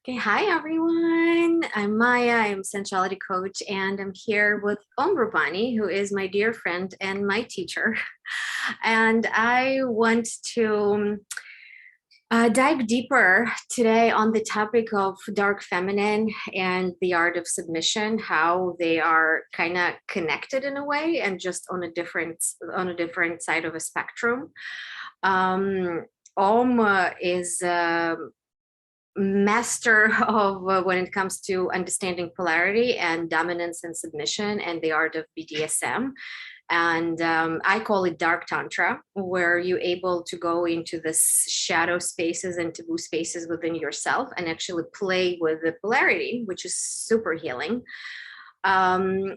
Okay, hi everyone. I'm Maya. I'm sensuality coach, and I'm here with Rupani, who is my dear friend and my teacher. And I want to dive deeper today on the topic of dark feminine and the art of submission, how they are kind of connected in a way, and just on a different side of a spectrum. Is master of when it comes to understanding polarity and dominance and submission and the art of BDSM. And I call it dark tantra, where you're able to go into this shadow spaces and taboo spaces within yourself and actually play with the polarity, which is super healing. We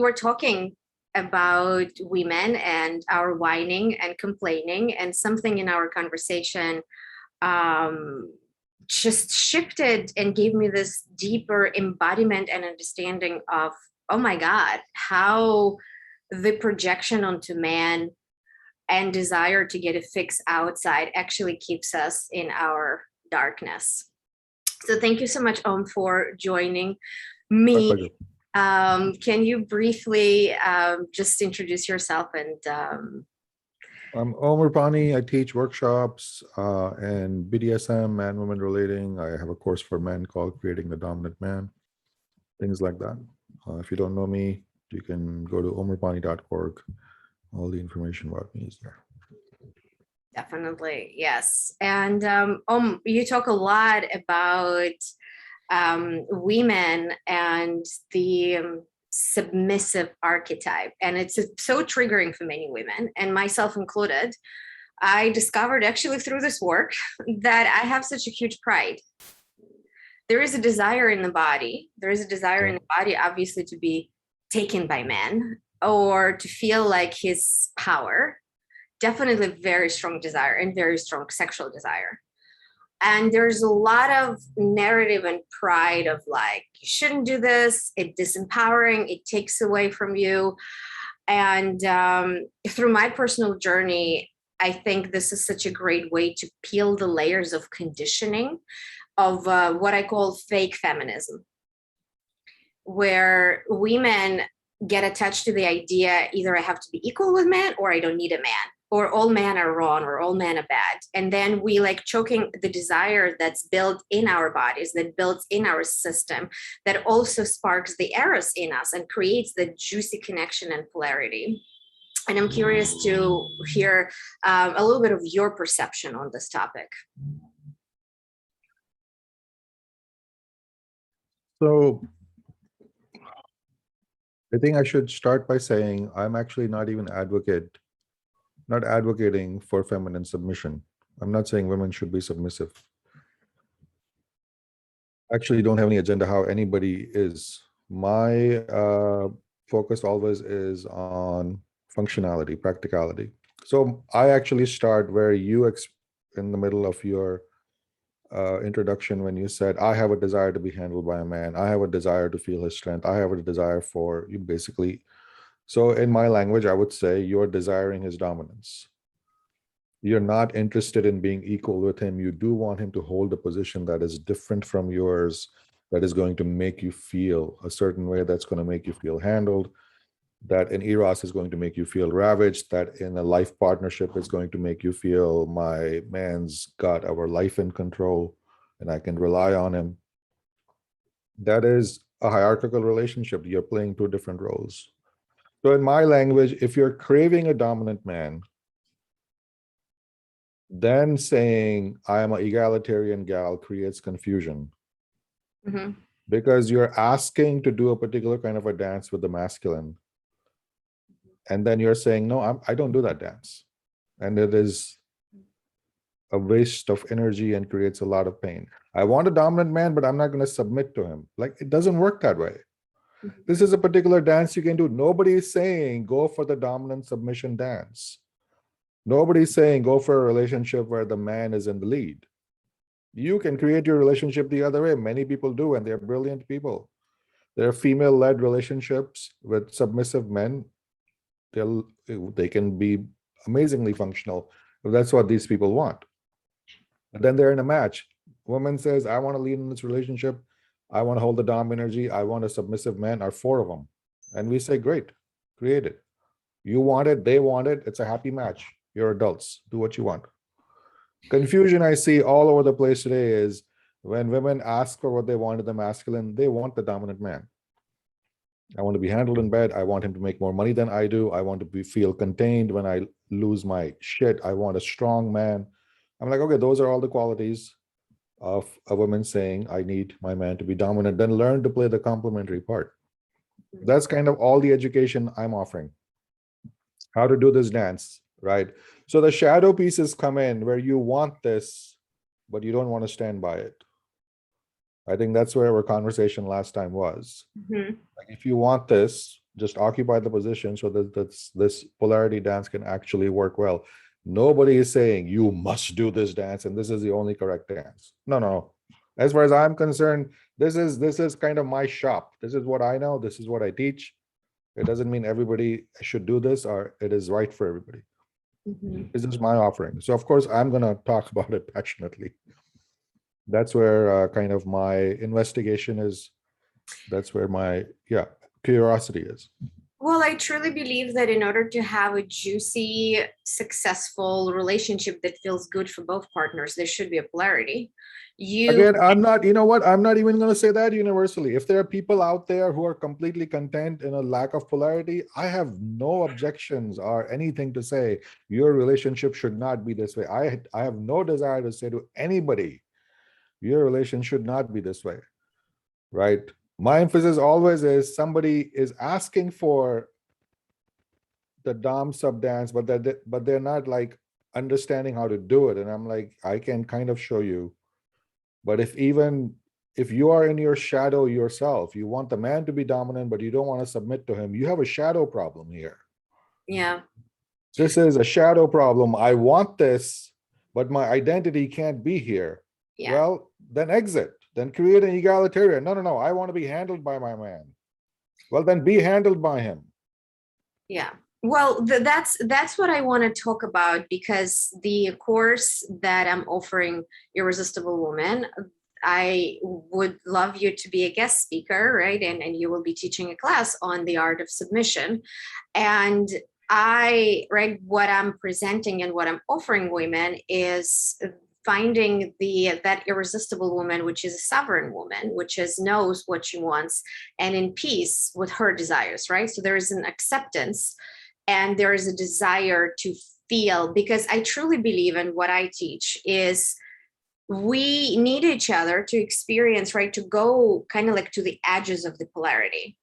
were talking about women and our whining and complaining, and something in our conversation just shifted and gave me this deeper embodiment and understanding of, oh my God, how the projection onto man and desire to get a fix outside actually keeps us in our darkness. So thank you so much, for joining me. Can you briefly just introduce yourself and I'm Rupani. I teach workshops in BDSM and women relating. I have a course for men called Creating the Dominant Man, things like that. If you don't know me, you can go to omrupani.org. All the information about me is there. Definitely, yes. And you talk a lot about women and the submissive archetype, and it's so triggering for many women, and myself included. I discovered actually through this work that I have such a huge pride. There is a desire in the body. There is a desire in the body, obviously, to be taken by men or to feel like his power. Definitely very strong desire and very strong sexual desire. And there's a lot of narrative and pride of like, you shouldn't do this, it's disempowering, it takes away from you. And through my personal journey, I think this is such a great way to peel the layers of conditioning of what I call fake feminism, where women get attached to the idea either I have to be equal with men or I don't need a man, or all men are wrong, or all men are bad. And then we like choking the desire that's built in our bodies, that builds in our system, that also sparks the eros in us and creates the juicy connection and polarity. And I'm curious to hear a little bit of your perception on this topic. So I think I should start by saying I'm actually not advocating for feminine submission. I'm not saying women should be submissive. Actually don't have any agenda how anybody is. My focus always is on functionality, practicality. So I actually start where you in the middle of your introduction, when you said, I have a desire to be handled by a man. I have a desire to feel his strength. I have a desire for you, basically. So in my language, I would say you're desiring his dominance. You're not interested in being equal with him. You do want him to hold a position that is different from yours, that is going to make you feel a certain way, that's going to make you feel handled, that in Eros is going to make you feel ravaged, that in a life partnership is going to make you feel my man's got our life in control and I can rely on him. That is a hierarchical relationship. You're playing two different roles. So in my language, if you're craving a dominant man, then saying I am an egalitarian gal creates confusion. Mm-hmm. Because you're asking to do a particular kind of a dance with the masculine. And then you're saying, no, I don't do that dance. And it is a waste of energy and creates a lot of pain. I want a dominant man, but I'm not going to submit to him. Like, it doesn't work that way. Mm-hmm. This is a particular dance you can do. Nobody is saying go for the dominant submission dance. Nobody's saying go for a relationship where the man is in the lead. You can create your relationship the other way. Many people do, and they're brilliant people. There are female-led relationships with submissive men. They can be amazingly functional if that's what these people want. But then they're in a match. woman says, I want to lead in this relationship, I want to hold the dom energy, I want a submissive man, are 4 of them. And we say, great, create it. You want it, they want it, it's a happy match. You're adults, do what you want. Confusion I see all over the place today is when women ask for what they want in the masculine, they want the dominant man. I want to be handled in bed. I want him to make more money than I do. I want to feel contained when I lose my shit. I want a strong man. I'm like, okay, those are all the qualities of a woman saying, I need my man to be dominant. Then learn to play the complementary part. That's kind of all the education I'm offering. How to do this dance, right? So the shadow pieces come in where you want this, but you don't want to stand by it. I think that's where our conversation last time was. Like, if you want this, just occupy the position so that this polarity dance can actually work well. Nobody is saying you must do this dance and this is the only correct dance. No. As far as I'm concerned, this is kind of my shop. This is what I know. This is what I teach. It doesn't mean everybody should do this or it is right for everybody. This is my offering. So of course, I'm going to talk about it passionately. That's where kind of my investigation is. That's where my curiosity is. Well, I truly believe that in order to have a juicy, successful relationship that feels good for both partners, there should be a polarity. Again, I'm not, you know what? I'm not even going to say that universally. If there are people out there who are completely content in a lack of polarity, I have no objections or anything to say your relationship should not be this way. I have no desire to say to anybody, your relation should not be this way, right? My emphasis always is somebody is asking for the dom sub dance, but they're not like understanding how to do it. And I'm like, I can kind of show you. But if you are in your shadow yourself, you want the man to be dominant, but you don't want to submit to him, you have a shadow problem here. Yeah. This is a shadow problem. I want this, but my identity can't be here. Yeah. Well, then exit. Then create an egalitarian. No. I want to be handled by my man. Well, then be handled by him. Yeah. Well, that's what I want to talk about, because the course that I'm offering, Irresistible Woman, I would love you to be a guest speaker, right? And you will be teaching a class on the art of submission. And what I'm presenting and what I'm offering women is finding that irresistible woman, which is a sovereign woman, which knows what she wants and in peace with her desires, right? So there is an acceptance and there is a desire to feel, because I truly believe in what I teach is we need each other to experience, right? To go kind of like to the edges of the polarity.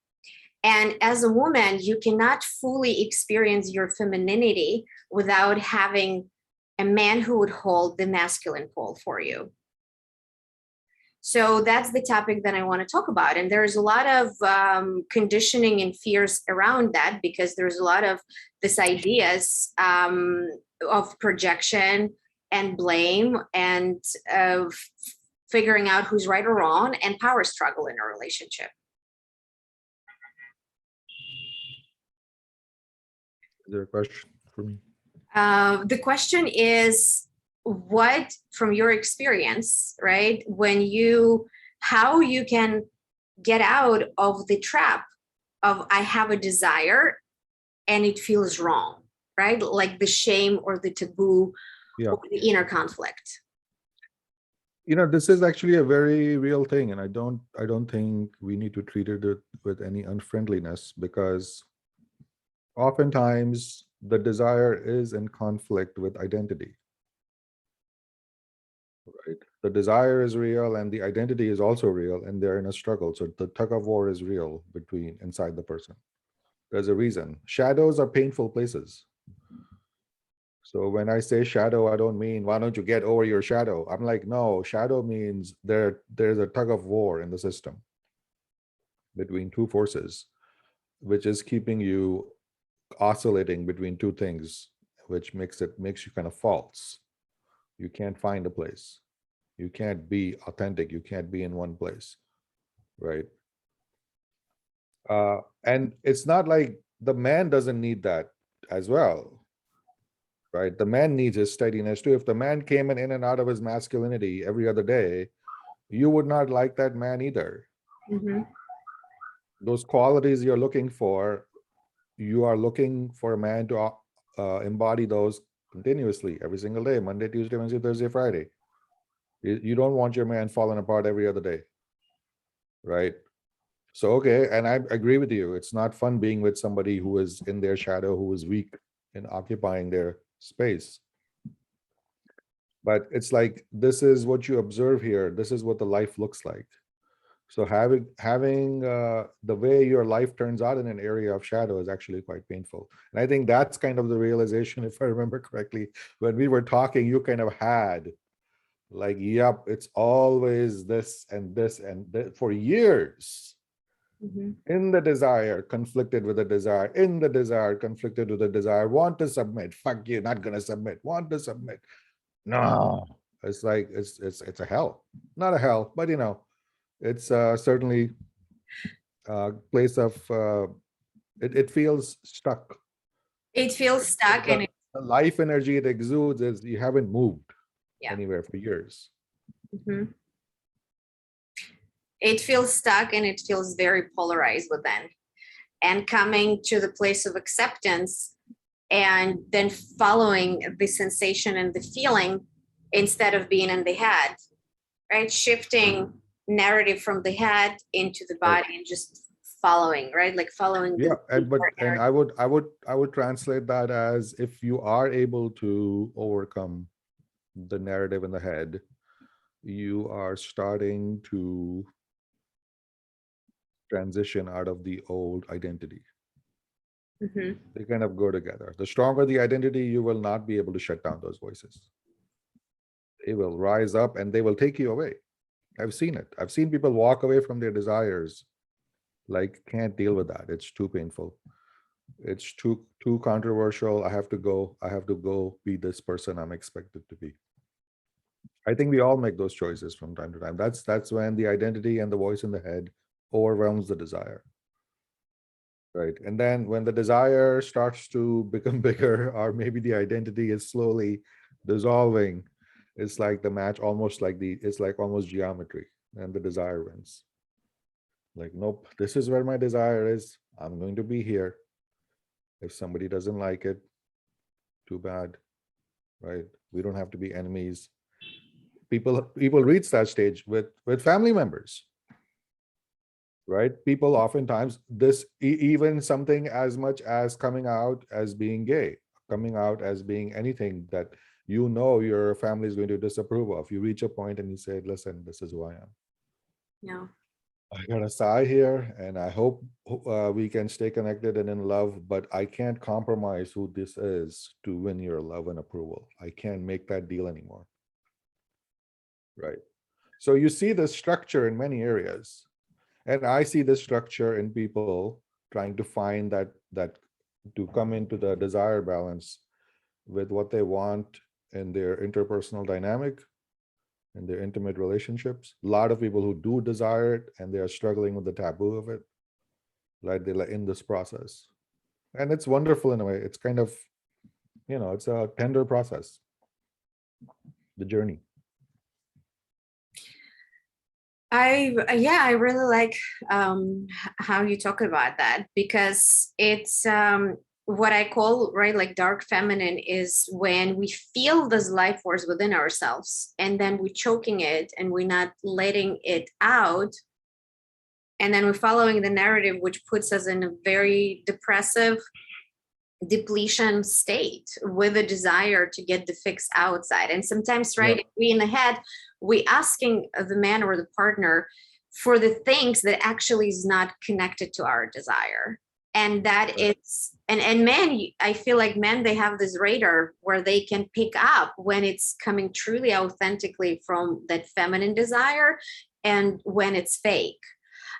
And as a woman, you cannot fully experience your femininity without having a man who would hold the masculine pole for you. So that's the topic that I want to talk about. And there's a lot of conditioning and fears around that, because there's a lot of this ideas of projection and blame and of figuring out who's right or wrong and power struggle in a relationship. Is there a question for me? The question is, what, from your experience, right, how you can get out of the trap of I have a desire and it feels wrong, right? Like the shame or the taboo or the inner conflict. This is actually a very real thing, and I don't think we need to treat it with any unfriendliness, because oftentimes the desire is in conflict with identity. Right? The desire is real and the identity is also real, and they're in a struggle. So the tug of war is real inside the person. There's a reason. Shadows are painful places. So when I say shadow, I don't mean, why don't you get over your shadow? I'm like, no, shadow means there's a tug of war in the system between two forces, which is keeping you oscillating between two things, which makes you kind of false. You can't find a place. You can't be authentic. You can't be in one place, right? And it's not like the man doesn't need that as well. right? The man needs his steadiness too. If the man came in and out of his masculinity every other day, you would not like that man either. Mhm. Those qualities you're looking for, you are looking for a man to embody those continuously every single day, Monday, Tuesday, Wednesday, Thursday, Friday. You don't want your man falling apart every other day, right? So, okay, and I agree with you. It's not fun being with somebody who is in their shadow, who is weak and occupying their space. But it's like, this is what you observe here. This is what the life looks like. So having the way your life turns out in an area of shadow is actually quite painful. And I think that's kind of the realization, if I remember correctly, when we were talking, you kind of had like, yep, it's always this and this and this for years. Mhm. In the desire, conflicted with the desire, in the desire, conflicted with the desire, want to submit, fuck you, not gonna submit, want to submit. No, it's like, it's a hell. Not a hell, but it's certainly a place of, it feels stuck. It feels stuck, and The life energy it exudes is you haven't moved yeah. anywhere for years. Mhm. It feels stuck, and it feels very polarized within. And coming to the place of acceptance, and then following the sensation and the feeling instead of being in the head, right? Shifting narrative from the head into the Right. body and just following, right? Like following Yeah, the and I would translate that as, if you are able to overcome the narrative in the head, you are starting to transition out of the old identity. Mhm. They kind of go together. The stronger the identity, you will not be able to shut down those voices. They will rise up and they will take you away. I've seen it. I've seen people walk away from their desires, like, can't deal with that. It's too painful. It's too controversial. I have to go be this person I'm expected to be. I think we all make those choices from time to time. That's when the identity and the voice in the head overwhelms the desire. Right. And then when the desire starts to become bigger, or maybe the identity is slowly dissolving, it's like the match, it's like almost geometry, and the desire wins. Like, nope, this is where my desire is. I'm going to be here. If somebody doesn't like it, too bad. Right. We don't have to be enemies. People reach that stage with family members. Right. People oftentimes, even something as much as coming out as being gay, coming out as being anything that your family is going to disapprove of, you reach a point and you say, listen, this is who I am. Yeah. I got a sigh here, and I hope we can stay connected and in love, but I can't compromise who this is to win your love and approval. I can't make that deal anymore. Right. So you see the structure in many areas. And I see this structure in people trying to find that to come into the desire balance with what they want in their interpersonal dynamic, in their intimate relationships. A lot of people who do desire it and they are struggling with the taboo of it, like they're in this process. And it's wonderful in a way. It's kind of, it's a tender process, the journey. I really like how you talk about that, because it's what I call, right, like dark feminine is when we feel this life force within ourselves and then we're choking it and we're not letting it out, and then we're following the narrative, which puts us in a very depressive depletion state with a desire to get the fix outside. And sometimes, right, Yeah. we in the head, we asking the man or the partner for the things that actually is not connected to our desire. And that Right. it's and men, I feel like men, they have this radar where they can pick up when it's coming truly authentically from that feminine desire and when it's fake.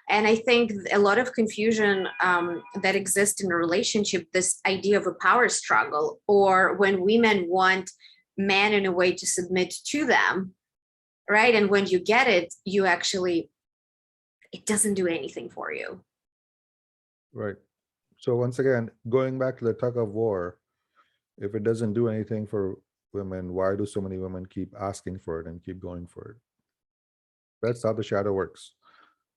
And I think a lot of confusion that exists in a relationship, this idea of a power struggle, or when women want men in a way to submit to them, right? And when you get it, you actually, it doesn't do anything for you. Right. So once again, going back to the tug of war, If it doesn't do anything for women, why do so many women keep asking for it and keep going for it? That's how the shadow works.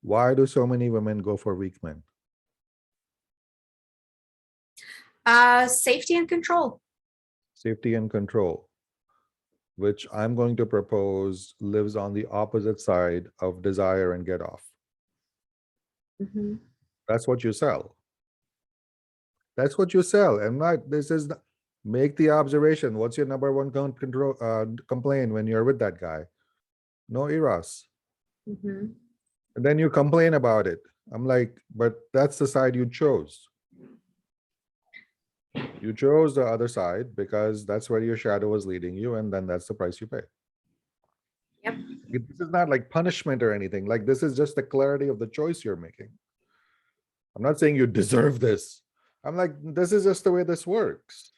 Why do so many women go for weak men? Safety and control. Safety and control, which I'm going to propose lives on the opposite side of desire and get off. Mm-hmm. That's what you sell. That's what you sell. And not, this is, make the observation. What's your number one complaint when you're with that guy? No eros. Mm-hmm. And then you complain about it. I'm like, but that's the side you chose. You chose the other side because that's where your shadow was leading you, and then that's the price you pay. Yep. This is not like punishment or anything. Like, this is just the clarity of the choice you're making. I'm not saying you deserve this. I'm like, this is just the way this works.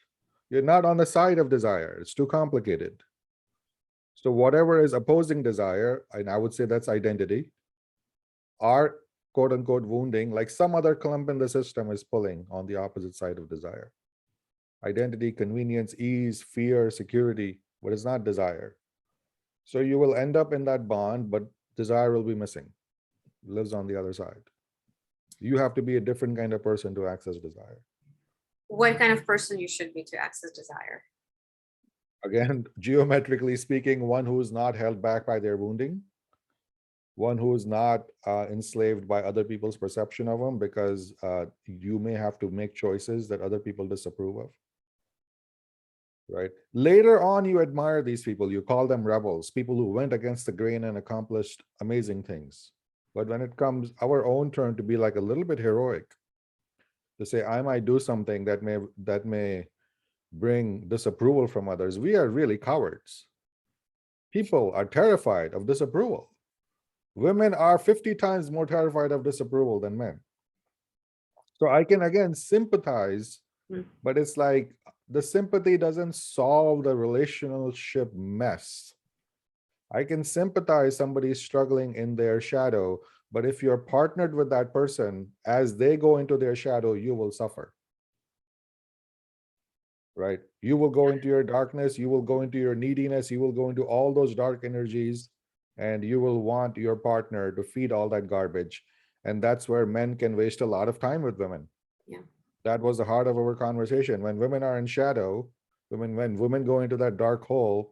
You're not on the side of desire. It's too complicated. So whatever is opposing desire, and I would say that's identity, are quote unquote wounding, like some other clump in the system is pulling on the opposite side of desire. Identity, convenience, ease, fear, security, but it's not desire. So you will end up in that bond, but desire will be missing. It lives on the other side. You have to be a different kind of person to access desire. What kind of person you should be to access desire? Again, geometrically speaking, one who is not held back by their wounding, one who is not enslaved by other people's perception of them, because you may have to make choices that other people disapprove of. Right? Later on, you admire these people. You call them rebels, people who went against the grain and accomplished amazing things. But when it comes our own turn to be like a little bit heroic, to say, I might do something that may bring disapproval from others, we are really cowards. People are terrified of disapproval. Women are 50 times more terrified of disapproval than men. So I can again sympathize, but it's like the sympathy doesn't solve the relationship mess. I can sympathize somebody struggling in their shadow, but if you're partnered with that person, as they go into their shadow, you will suffer. Right? You will go into your darkness, you will go into your neediness, you will go into all those dark energies, and you will want your partner to feed all that garbage. And that's where men can waste a lot of time with women. Yeah. That was the heart of our conversation. When women are in shadow, when women go into that dark hole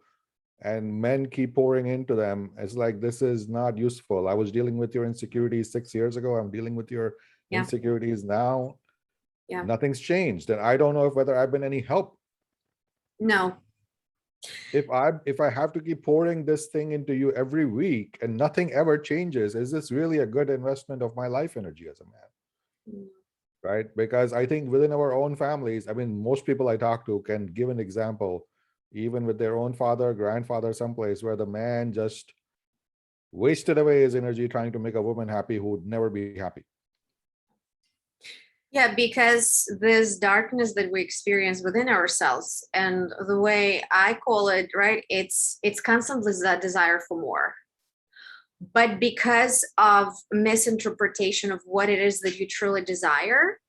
and men keep pouring into them, it's like, this is not useful. I was dealing with your insecurities 6 years ago. I'm dealing with your insecurities now. Yeah. Nothing's changed. And I don't know whether I've been any help. No. If I have to keep pouring this thing into you every week and nothing ever changes, is this really a good investment of my life energy as a man? Right? Because I think within our own families, I mean, most people I talk to can give an example, even with their own father, grandfather, someplace where the man just wasted away his energy trying to make a woman happy who would never be happy. Yeah, because this darkness that we experience within ourselves, and the way I call it, right, it's constantly that desire for more. But because of misinterpretation of what it is that you truly desire,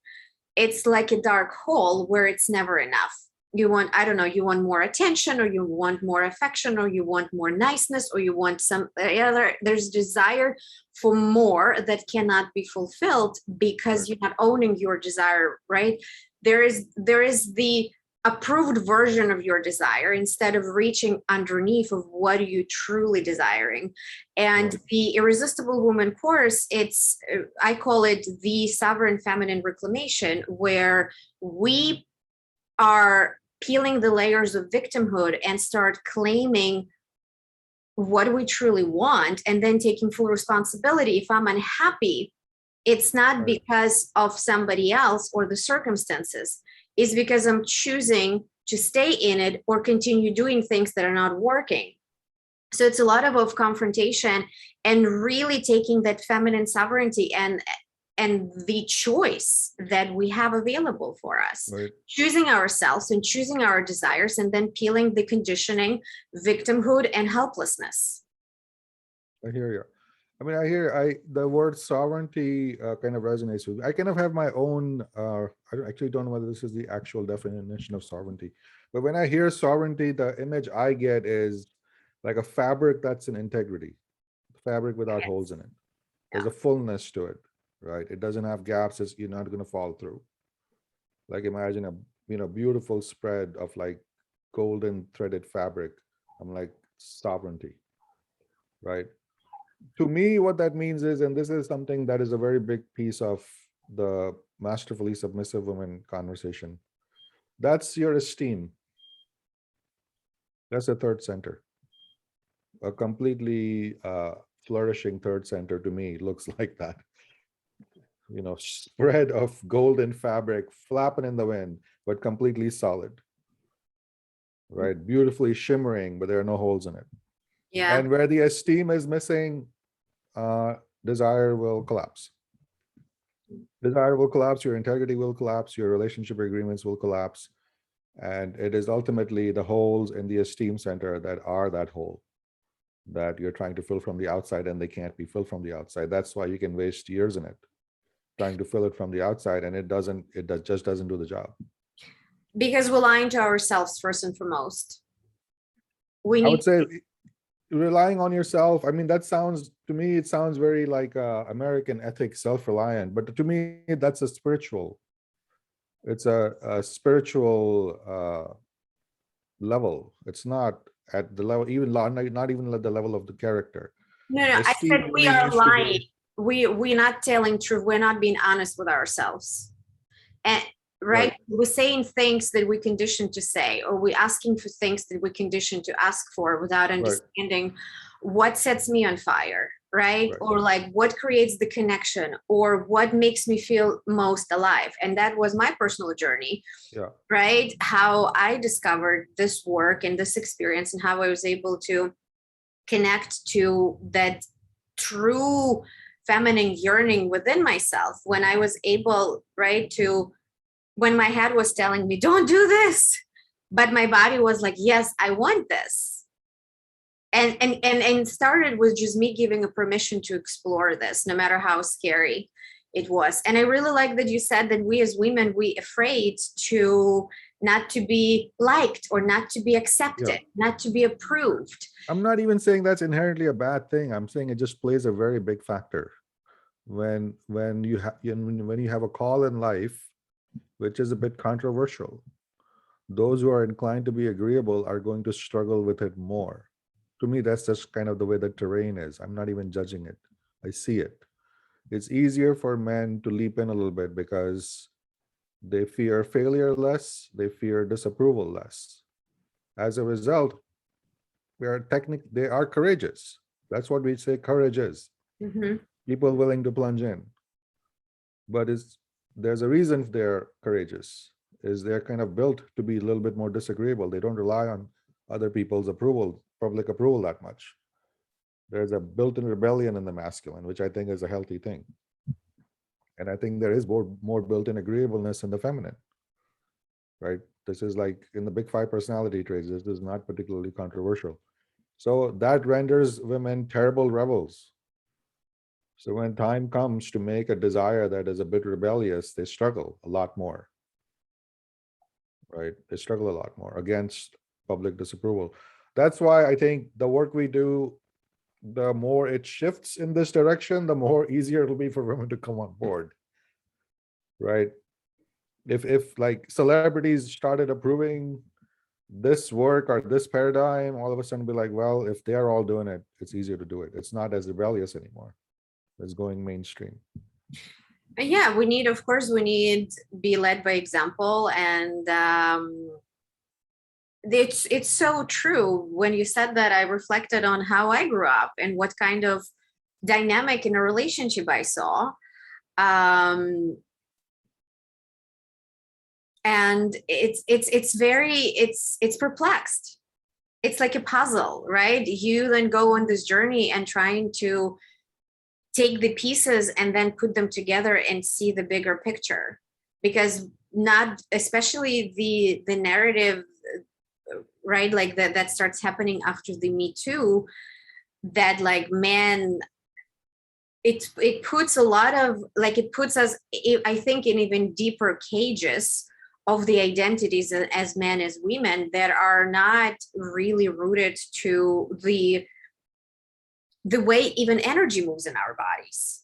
it's like a dark hole where it's never enough. You want, I don't know, you want more attention, or you want more affection, or you want more niceness, or you want some other, there's desire for more that cannot be fulfilled because you're not owning your desire, right? There is the approved version of your desire instead of reaching underneath of what are you truly desiring. And the Irresistible Woman course, it's, I call it the sovereign feminine reclamation, where we are peeling the layers of victimhood and start claiming what we truly want, and then taking full responsibility. If I'm unhappy, it's not because of somebody else or the circumstances. It's because I'm choosing to stay in it or continue doing things that are not working. So it's a lot of confrontation and really taking that feminine sovereignty and the choice that we have available for us, choosing ourselves and choosing our desires, and then peeling the conditioning, victimhood, and helplessness. I hear you. I mean, the word sovereignty kind of resonates with me. I kind of have my own, actually don't know whether this is the actual definition of sovereignty, but when I hear sovereignty, the image I get is like a fabric that's in integrity, fabric without holes in it. There's Yeah. a fullness to it, right? It doesn't have gaps. You're not going to fall through. Like imagine a beautiful spread of like golden threaded fabric. I'm like sovereignty, right? To me, what that means is, and this is something that is a very big piece of the masterfully submissive woman conversation, that's your esteem. That's the third center. A completely flourishing third center to me looks like that. Spread of golden fabric flapping in the wind, but completely solid, right? Beautifully shimmering, but there are no holes in it. Yeah. And where the esteem is missing, desire will collapse. Desire will collapse, your integrity will collapse, your relationship agreements will collapse. And it is ultimately the holes in the esteem center that are that hole that you're trying to fill from the outside, and they can't be filled from the outside. That's why you can waste years in it, trying to fill it from the outside, and just doesn't do the job. Because we're lying to ourselves first and foremost. I would say relying on yourself. I mean, that sounds to me, it sounds very like American ethic, self-reliant, but to me, that's a spiritual. It's a spiritual level. It's not at the level, not even at the level of the character. No, I Esteem said to we me are needs to lying. be We're not telling truth. We're not being honest with ourselves. And right, right. we're saying things that we conditioned to say, or we're asking for things that we conditioned to ask for without Right. understanding what sets me on fire, right? Right. Or like what creates the connection, or what makes me feel most alive. And that was my personal journey. Yeah. Right? How I discovered this work and this experience, and how I was able to connect to that true feminine yearning within myself when I was able, right, to, when my head was telling me, don't do this, but my body was like, yes, I want this. And started with just me giving a permission to explore this, no matter how scary it was. And I really like that you said that we as women, we afraid to not to be liked, or not to be accepted, Yeah. not to be approved. I'm not even saying that's inherently a bad thing. I'm saying it just plays a very big factor when you have a call in life, which is a bit controversial. Those who are inclined to be agreeable are going to struggle with it more. To me, that's just kind of the way the terrain is. I'm not even judging it. I see it. It's easier for men to leap in a little bit because they fear failure less, they fear disapproval less. As a result, they are courageous. That's what we say courage is. Mm-hmm. People willing to plunge in. But there's a reason they're courageous, is they're kind of built to be a little bit more disagreeable. They don't rely on other people's approval, public approval that much. There's a built-in rebellion in the masculine, which I think is a healthy thing. And I think there is more built-in agreeableness in the feminine, right? This is like in the big five personality traits. This is not particularly controversial. So that renders women terrible rebels. So when time comes to make a desire that is a bit rebellious, they struggle a lot more, right? They struggle a lot more against public disapproval. That's why I think the work we do, the more it shifts in this direction, the more easier it'll be for women to come on board, right? If like celebrities started approving this work or this paradigm, all of a sudden be like, well, if they're all doing it, it's easier to do it. It's not as rebellious anymore. It's going mainstream. Yeah, we need, of course, we need be led by example. And it's so true. When you said that, I reflected on how I grew up and what kind of dynamic in a relationship I saw. And it's perplexed. It's like a puzzle, right? You then go on this journey and trying to take the pieces and then put them together and see the bigger picture, because not, especially the narrative, right, like that starts happening after the Me Too, that like men it puts a lot of, like, it puts us, I think, in even deeper cages of the identities as men, as women, that are not really rooted to the way even energy moves in our bodies,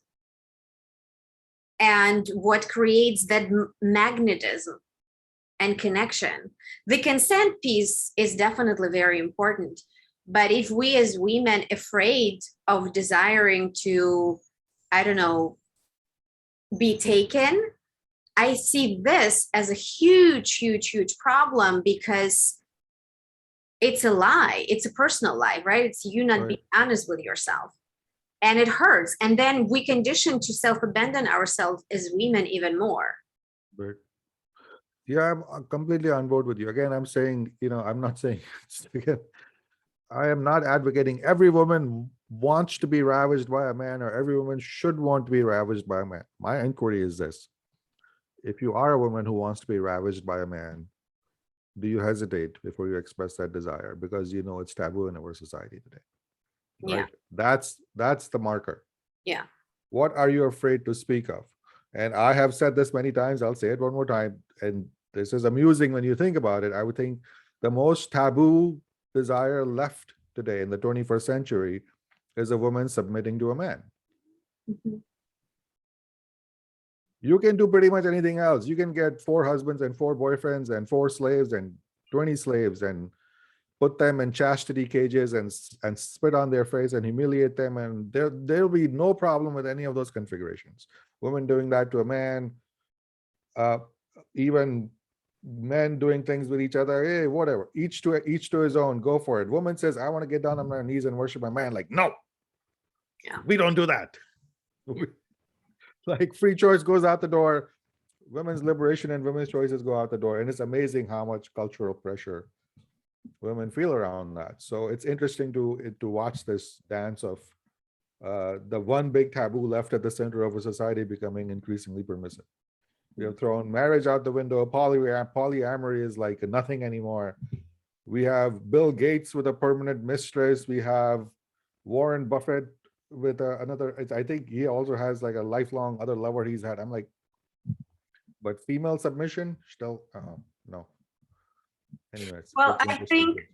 and what creates that magnetism and connection. The consent piece is definitely very important, but if we as women afraid of desiring to, I don't know, be taken, I see this as a huge, huge, huge problem, because it's a lie. It's a personal lie, right? It's you not being honest with yourself. And it hurts. And then we condition to self-abandon ourselves as women even more. Right. Yeah, I'm completely on board with you. Again, I'm saying, I'm not saying, again, I am not advocating every woman wants to be ravished by a man, or every woman should want to be ravished by a man. My inquiry is this: if you are a woman who wants to be ravished by a man, do you hesitate before you express that desire? Because it's taboo in our society today. Right? Yeah. That's the marker. Yeah. What are you afraid to speak of? And I have said this many times, I'll say it one more time. And this is amusing when you think about it. I would think the most taboo desire left today in the 21st century is a woman submitting to a man. Mm-hmm. You can do pretty much anything else. You can get 4 husbands and 4 boyfriends and 4 slaves and 20 slaves and put them in chastity cages and spit on their face and humiliate them, and there'll be no problem with any of those configurations. Women doing that to a man, even men doing things with each other, hey, whatever, each to his own, go for it. Woman says, I want to get down on my knees and worship my man, like, no, we don't do that. Like, free choice goes out the door. Women's liberation and women's choices go out the door. And it's amazing how much cultural pressure women feel around that. So it's interesting to watch this dance of the one big taboo left at the center of a society becoming increasingly permissive. We have thrown marriage out the window. Polyamory is like nothing anymore. We have Bill Gates with a permanent mistress. We have Warren Buffett with another. I think he also has like a lifelong other lover he's had. I'm like, but female submission still, no. Anyways, well,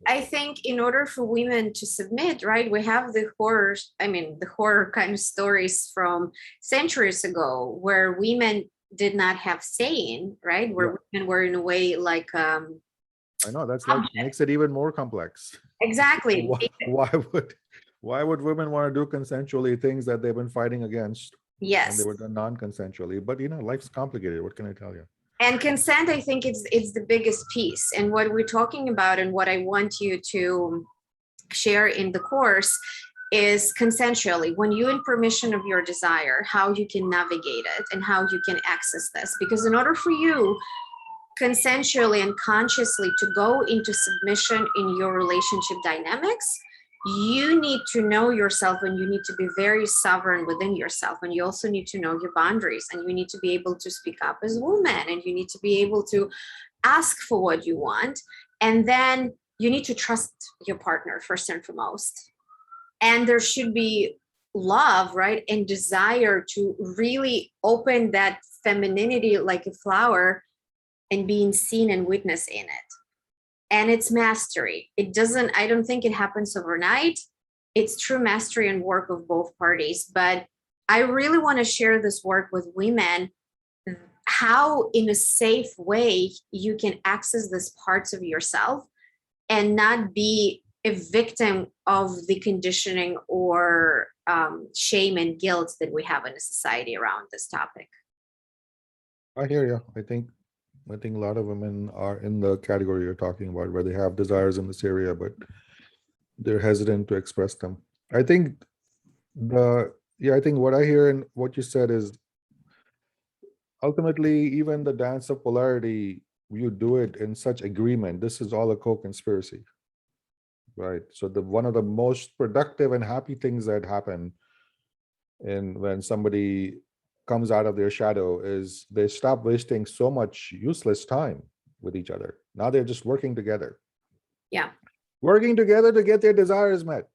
I think in order for women to submit, right, we have the horror kind of stories from centuries ago where women did not have saying, right, where women were in a way like I know that's like makes it even more complex. Exactly. Why would women want to do consensually things that they've been fighting against? Yes. And they were done non-consensually, but life's complicated. What can I tell you? And consent, I think it's the biggest piece. And what we're talking about and what I want you to share in the course is consensually, when you're in permission of your desire, how you can navigate it and how you can access this. Because in order for you consensually and consciously to go into submission in your relationship dynamics, you need to know yourself, and you need to be very sovereign within yourself, and you also need to know your boundaries, and you need to be able to speak up as a woman, and you need to be able to ask for what you want, and then you need to trust your partner first and foremost. And there should be love, right, and desire to really open that femininity like a flower and being seen and witnessed in it. And it's mastery. I don't think it happens overnight. It's true mastery and work of both parties. But I really want to share this work with women, how in a safe way you can access these parts of yourself and not be a victim of the conditioning or shame and guilt that we have in a society around this topic. I hear you. I think a lot of women are in the category you're talking about, where they have desires in this area, but they're hesitant to express them. I think what I hear in what you said is ultimately, even the dance of polarity, you do it in such agreement. This is all a co-conspiracy, right? So one of the most productive and happy things that happen when somebody comes out of their shadow is they stop wasting so much useless time with each other. Now they're just working together. Yeah. Working together to get their desires met.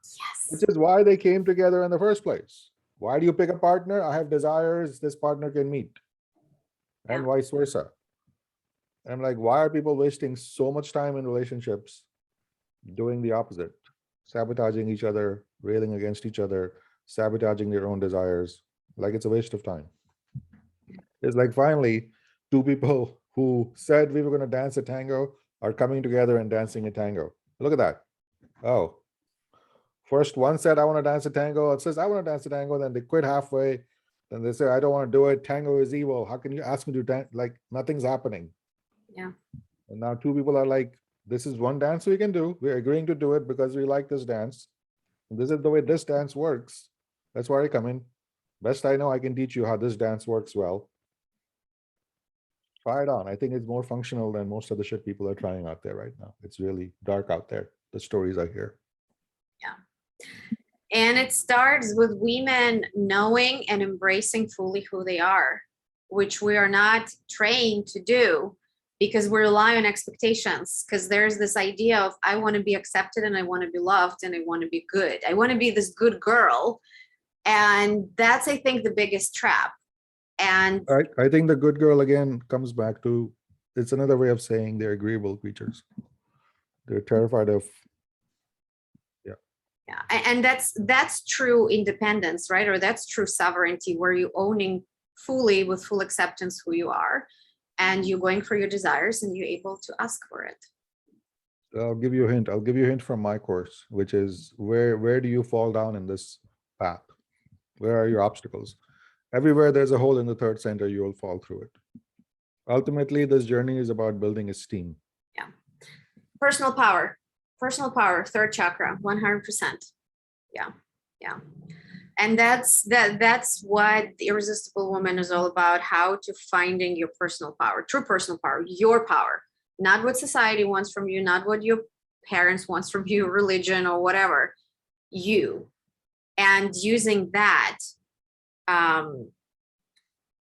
Yes. Which is why they came together in the first place. Why do you pick a partner? I have desires this partner can meet, and vice versa. And I'm like, why are people wasting so much time in relationships doing the opposite, sabotaging each other, railing against each other, sabotaging their own desires? Like, it's a waste of time. It's like finally two people who said we were going to dance a tango are coming together and dancing a tango. Look at that. Oh, first one said I want to dance a tango, it says I want to dance a tango, then they quit halfway, then they say I don't want to do it, tango is evil, how can you ask me to dance? Like, nothing's happening. Yeah. And now two people are like, this is one dance we can do, we're agreeing to do it because we like this dance, this is the way this dance works, that's where I come in. Best I know, I can teach you how this dance works well. Try it on. I think it's more functional than most of the shit people are trying out there right now. It's really dark out there, the stories I hear. Yeah. And it starts with women knowing and embracing fully who they are, which we are not trained to do because we rely on expectations. Because there's this idea of I want to be accepted and I want to be loved and I want to be good. I want to be this good girl. And that's, I think, the biggest trap. And I think the good girl again comes back to, it's another way of saying they're agreeable creatures. They're terrified of, yeah, and that's true independence, right? Or that's true sovereignty, where you owning fully with full acceptance who you are, and you're going for your desires, and you're able to ask for it. I'll give you a hint. I'll give you a hint from my course, which is where do you fall down in this path? Where are your obstacles? Everywhere there's a hole in the third center, you will fall through it. Ultimately, this journey is about building esteem. Yeah. Personal power, third chakra, 100%. Yeah. Yeah. And that's what the Irresistible Woman is all about, how to finding your personal power, true personal power, your power, not what society wants from you, not what your parents wants from you, religion or whatever, you. And using that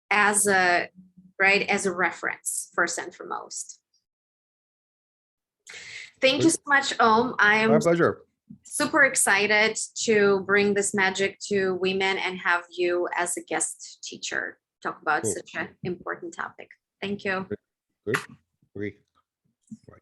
as a reference first and foremost. Thank you so much, Om. I am my pleasure. Super excited to bring this magic to women and have you as a guest teacher talk about such an important topic. Thank you. Good. Agree. Right.